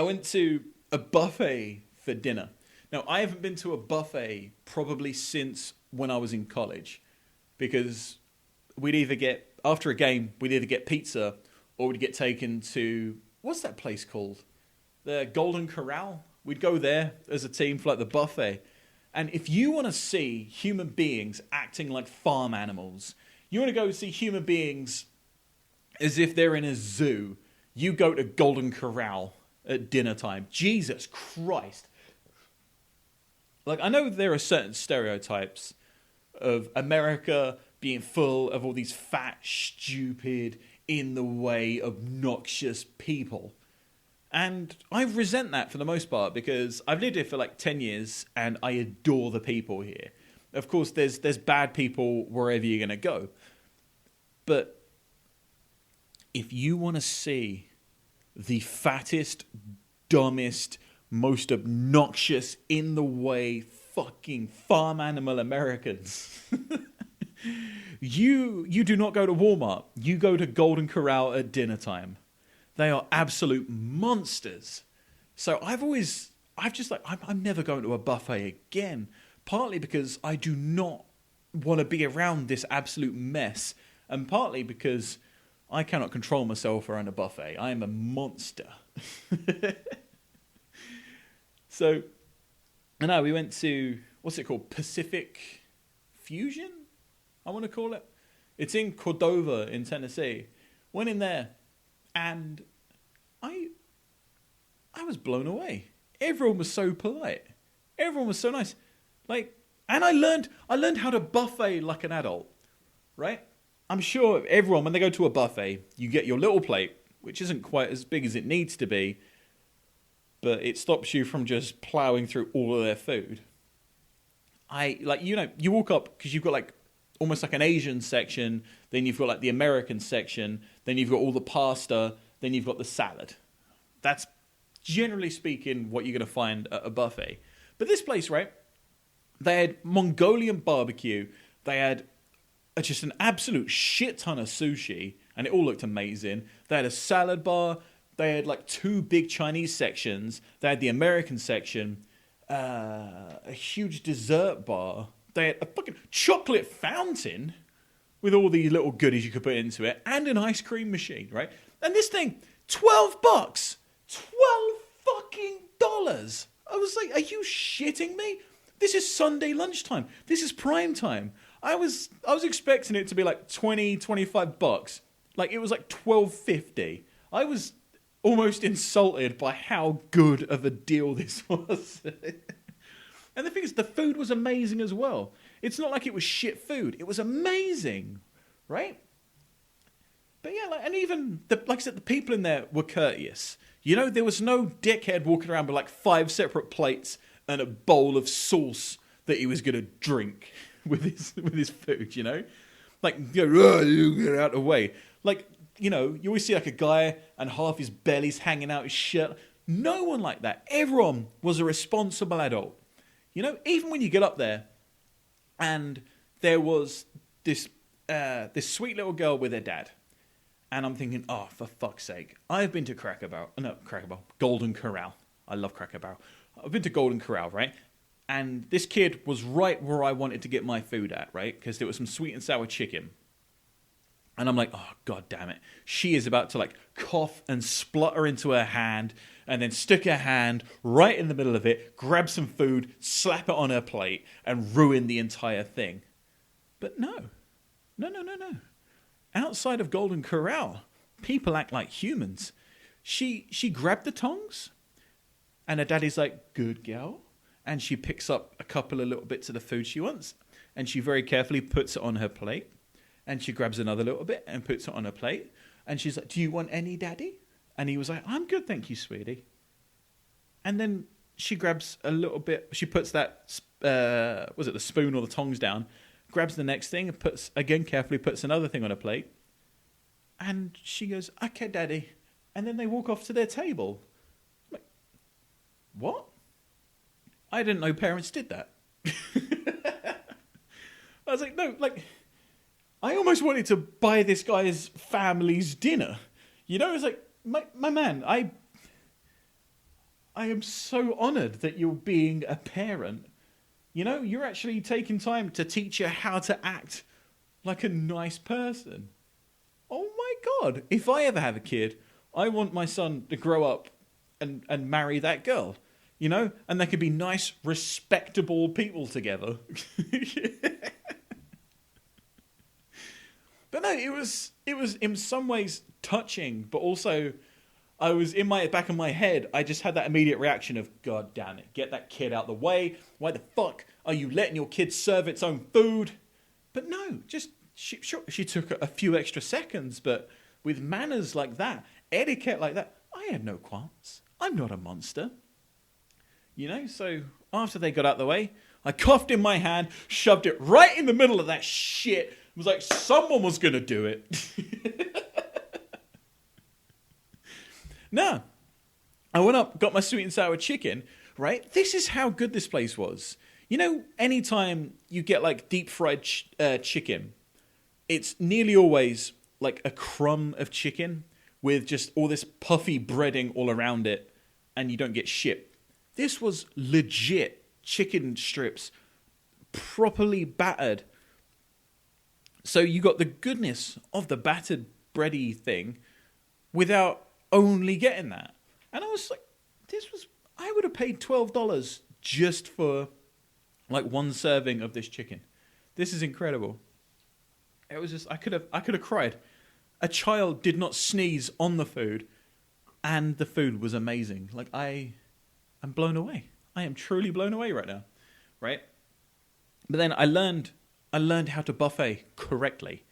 I went to a buffet for dinner. Now, I haven't been to a buffet probably since when I was in college, because we'd either get, after a game, we'd either get pizza or we'd get taken to, what's that place called? The Golden Corral. We'd go there as a team for like the buffet. And if you want to see human beings acting like farm animals, you want to go see human beings as if they're in a zoo, you go to Golden Corral at dinner time. Jesus Christ. Like, I know there are certain stereotypes of America being full of all these fat, stupid, in the way, obnoxious people. And I resent that for the most part, because I've lived here for like 10 years and I adore the people here. Of course, there's bad people wherever you're going to go. But if you want to see the fattest, dumbest, most obnoxious, in the way, fucking farm animal Americans, you do not go to Walmart. You go to Golden Corral at dinner time. They are absolute monsters. So I'm never going to a buffet again. Partly because I do not want to be around this absolute mess. And partly because I cannot control myself around a buffet. I am a monster. So, I know we went to, what's it called? Pacific Fusion? I want to call it. It's in Cordova in Tennessee. Went in there. And I was blown away. Everyone was so polite. Everyone was so nice. Like, and I learned how to buffet like an adult, right? I'm sure everyone, when they go to a buffet, you get your little plate, which isn't quite as big as it needs to be, but it stops you from just plowing through all of their food. You walk up because you've got like almost like an Asian section, then you've got like the American section, then you've got all the pasta, then you've got the salad. That's generally speaking what you're going to find at a buffet. But this place, right, they had Mongolian barbecue, they had just an absolute shit ton of sushi, and it all looked amazing. They had a salad bar, they had like 2 big Chinese sections, they had the American section, a huge dessert bar, they had a fucking chocolate fountain with all these little goodies you could put into it, and an ice cream machine, right? And this thing, $12. $12 fucking dollars. I was like, are you shitting me? This is Sunday lunchtime. This is prime time. I was expecting it to be like $20-$25. Like, it was like $12.50. I was almost insulted by how good of a deal this was. And the thing is, the food was amazing as well. It's not like it was shit food. It was amazing, right? But yeah, and even, like I said, the people in there were courteous. You know, there was no dickhead walking around with like 5 separate plates and a bowl of sauce that he was going to drink with his food, you know? Like, you get out of the way. Like, you know, you always see like a guy and half his belly's hanging out his shirt. No one like that. Everyone was a responsible adult. You know, even when you get up there and there was this sweet little girl with her dad. And I'm thinking, oh, for fuck's sake. I've been to Golden Corral. I love Cracker Barrel. I've been to Golden Corral, right? And this kid was right where I wanted to get my food at, right? Because there was some sweet and sour chicken. And I'm like, oh, God damn it. She is about to like cough and splutter into her hand and then stick her hand right in the middle of it, grab some food, slap it on her plate, and ruin the entire thing. But no. Outside of Golden Corral, people act like humans. She grabbed the tongs, and her daddy's like, good girl. And she picks up a couple of little bits of the food she wants, and she very carefully puts it on her plate. And she grabs another little bit and puts it on her plate. And she's like, do you want any, daddy? And he was like, I'm good, thank you, sweetie. And then she grabs a little bit. She puts that, was it the spoon or the tongs down, grabs the next thing and carefully puts another thing on her plate. And she goes, okay, daddy. And then they walk off to their table. I'm like, what? I didn't know parents did that. I was like, no, like, I almost wanted to buy this guy's family's dinner. You know, it's like, my man, I I am so honoured that you're being a parent. You know, you're actually taking time to teach her how to act like a nice person. Oh my God. If I ever have a kid, I want my son to grow up and marry that girl. You know? And they could be nice, respectable people together. But no, it was in some ways touching, but also I was in my back of my head, I just had that immediate reaction of, God damn it, get that kid out the way. Why the fuck are you letting your kid serve its own food? But no, just she took a few extra seconds, but with manners like that, etiquette like that, I had no qualms. I'm not a monster. You know, so after they got out the way, I coughed in my hand, shoved it right in the middle of that shit. It was like someone was going to do it. No. I went up, got my sweet and sour chicken, right? This is how good this place was. You know, anytime you get like deep fried chicken, it's nearly always like a crumb of chicken with just all this puffy breading all around it, and you don't get shit. This was legit chicken strips, properly battered. So you got the goodness of the battered bready thing without only getting that. And I was like, I would have paid $12 just for like one serving of this chicken. This is incredible. It was just, I could have cried. A child did not sneeze on the food, and the food was amazing. Like, I'm blown away. I am truly blown away right now, right? But then I learned how to buffet correctly,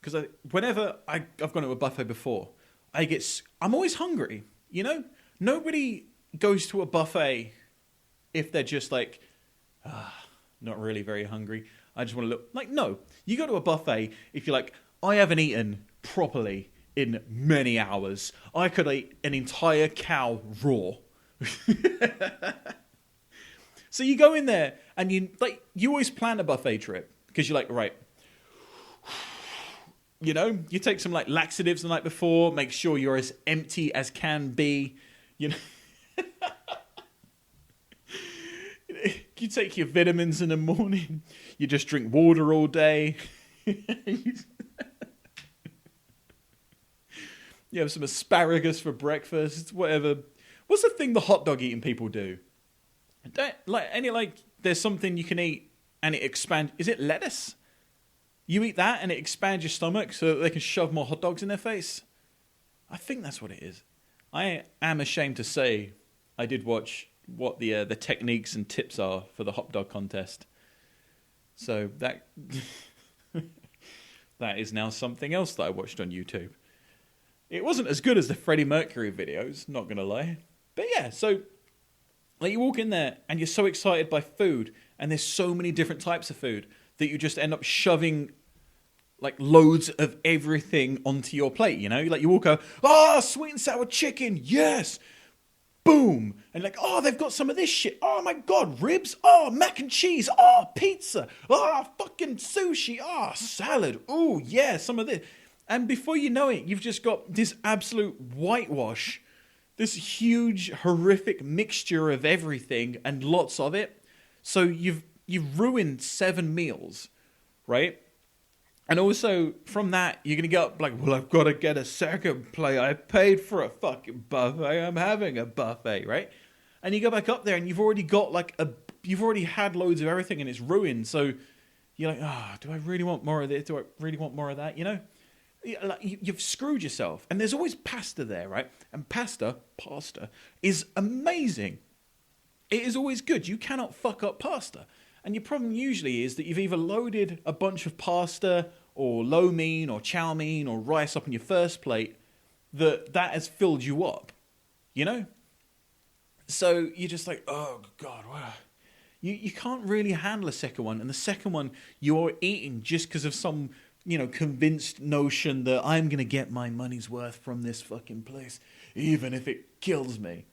because whenever I've gone to a buffet before, I'm always hungry. You know, nobody goes to a buffet if they're just like, not really very hungry. I just want to look like, no, you go to a buffet if you're like, I haven't eaten properly in many hours. I could eat an entire cow raw. So you go in there and you always plan a buffet trip because you're like, right, you know, you take some like laxatives the night before, make sure you're as empty as can be, you know. You take your vitamins in the morning. You just drink water all day. You have some asparagus for breakfast, whatever. What's the thing the hot dog eating people do? There's something you can eat and it expands. Is it lettuce? You eat that and it expands your stomach so that they can shove more hot dogs in their face? I think that's what it is. I am ashamed to say I did watch what the techniques and tips are for the hot dog contest. So that is now something else that I watched on YouTube. It wasn't as good as the Freddie Mercury videos, not going to lie. But yeah, so like you walk in there and you're so excited by food, and there's so many different types of food that you just end up shoving like loads of everything onto your plate, you know? Like you walk out, sweet and sour chicken, yes! Boom! And like, they've got some of this shit. Oh my God, ribs! Oh, mac and cheese! Oh, pizza! Oh, fucking sushi! Oh, salad! Oh, yeah, some of this. And before you know it, you've just got this absolute whitewash, this huge, horrific mixture of everything and lots of it. So you've ruined 7 meals, right? And also, from that, you're going to get up like, well, I've got to get a second plate. I paid for a fucking buffet. I'm having a buffet, right? And you go back up there and you've already got you've already had loads of everything and it's ruined. So you're like, do I really want more of this? Do I really want more of that? You know? You've screwed yourself. And there's always pasta there, right? And pasta is amazing. It is always good. You cannot fuck up pasta. And your problem usually is that you've either loaded a bunch of pasta or lo mein or chow mein or rice up on your first plate that has filled you up, you know? So you're just like, oh God, wow. You can't really handle a second one. And the second one you're eating just because of some, you know, convinced notion that I'm going to get my money's worth from this fucking place, even if it kills me.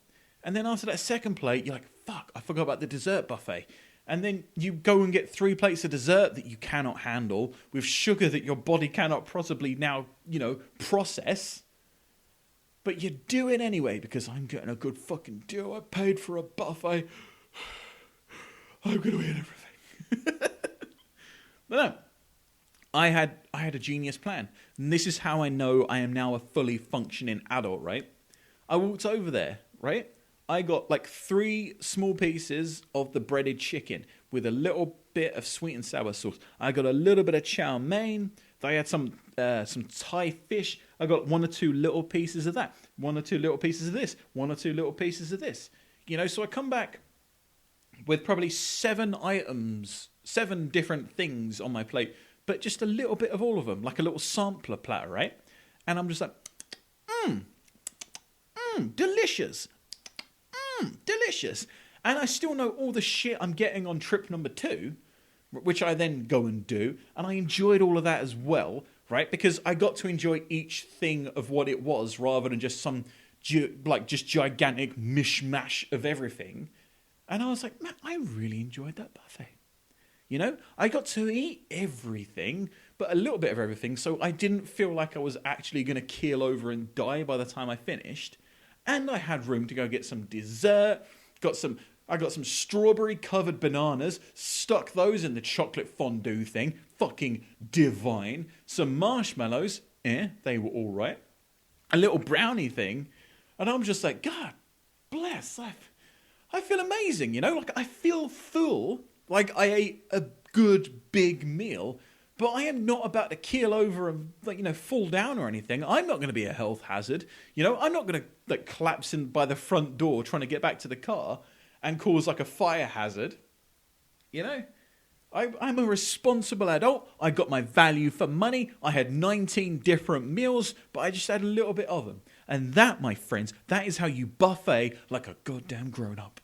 And then after that second plate, you're like, fuck, I forgot about the dessert buffet. And then you go and get 3 plates of dessert that you cannot handle with sugar that your body cannot possibly now, you know, process. But you do it anyway because I'm getting a good fucking deal. I paid for a buffet. I'm going to eat everything. But no, I had a genius plan. And this is how I know I am now a fully functioning adult, right? I walked over there, right? I got like 3 small pieces of the breaded chicken with a little bit of sweet and sour sauce. I got a little bit of chow mein. I had some Thai fish. I got 1 or 2 little pieces of that. 1 or 2 little pieces of this. 1 or 2 little pieces of this. You know, so I come back with probably 7 items, 7 different things on my plate, but just a little bit of all of them, like a little sampler platter, right? And I'm just like, delicious. Delicious. And I still know all the shit I'm getting on trip number 2, which I then go and do. And I enjoyed all of that as well, right? Because I got to enjoy each thing of what it was rather than just some just gigantic mishmash of everything. And I was like, man, I really enjoyed that buffet. You know, I got to eat everything, but a little bit of everything. So I didn't feel like I was actually going to keel over and die by the time I finished. And I had room to go get some dessert. I got some strawberry covered bananas, stuck those in the chocolate fondue thing. Fucking divine. Some marshmallows. They were all right. A little brownie thing. And I'm just like, God bless. I feel amazing, you know? Like, I feel full. Like, I ate a good big meal. But I am not about to keel over and, like, you know, fall down or anything. I'm not going to be a health hazard. You know, I'm not going to, like, collapse in by the front door trying to get back to the car and cause, like, a fire hazard. You know? I'm a responsible adult. I got my value for money. I had 19 different meals, but I just had a little bit of them. And that, my friends, that is how you buffet like a goddamn grown-up.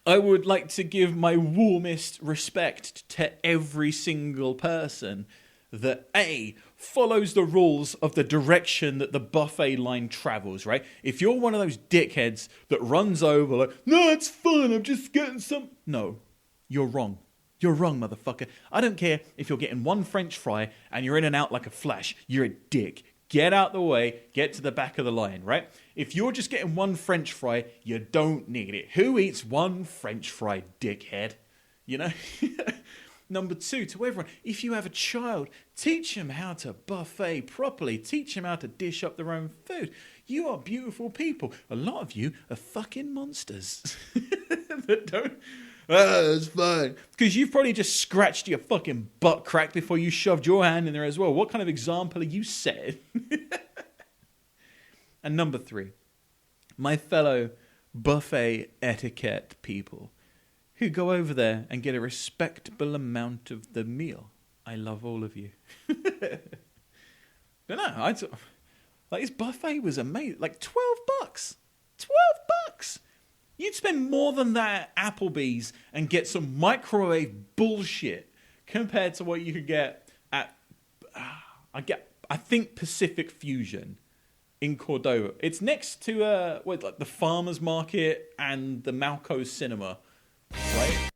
I would like to give my warmest respect to every single person that A, follows the rules of the direction that the buffet line travels, right? If you're one of those dickheads that runs over like, no, it's fun, I'm just getting some... No, you're wrong. You're wrong, motherfucker. I don't care if you're getting 1 French fry and you're in and out like a flash. You're a dick. Get out the way, get to the back of the line, right? If you're just getting 1 French fry, you don't need it. Who eats 1 French fry, dickhead? You know? Number 2, to everyone, if you have a child, teach them how to buffet properly. Teach them how to dish up their own food. You are beautiful people. A lot of you are fucking monsters that don't... it's fine. Because you've probably just scratched your fucking butt crack before you shoved your hand in there as well. What kind of example are you setting? And number 3, my fellow buffet etiquette people who go over there and get a respectable amount of the meal. I love all of you. But no, like, this buffet was amazing. Like, $12. $12. You'd spend more than that at Applebee's and get some microwave bullshit compared to what you could get at, I think, Pacific Fusion in Cordova. It's next to like the Farmer's Market and the Malco Cinema, right?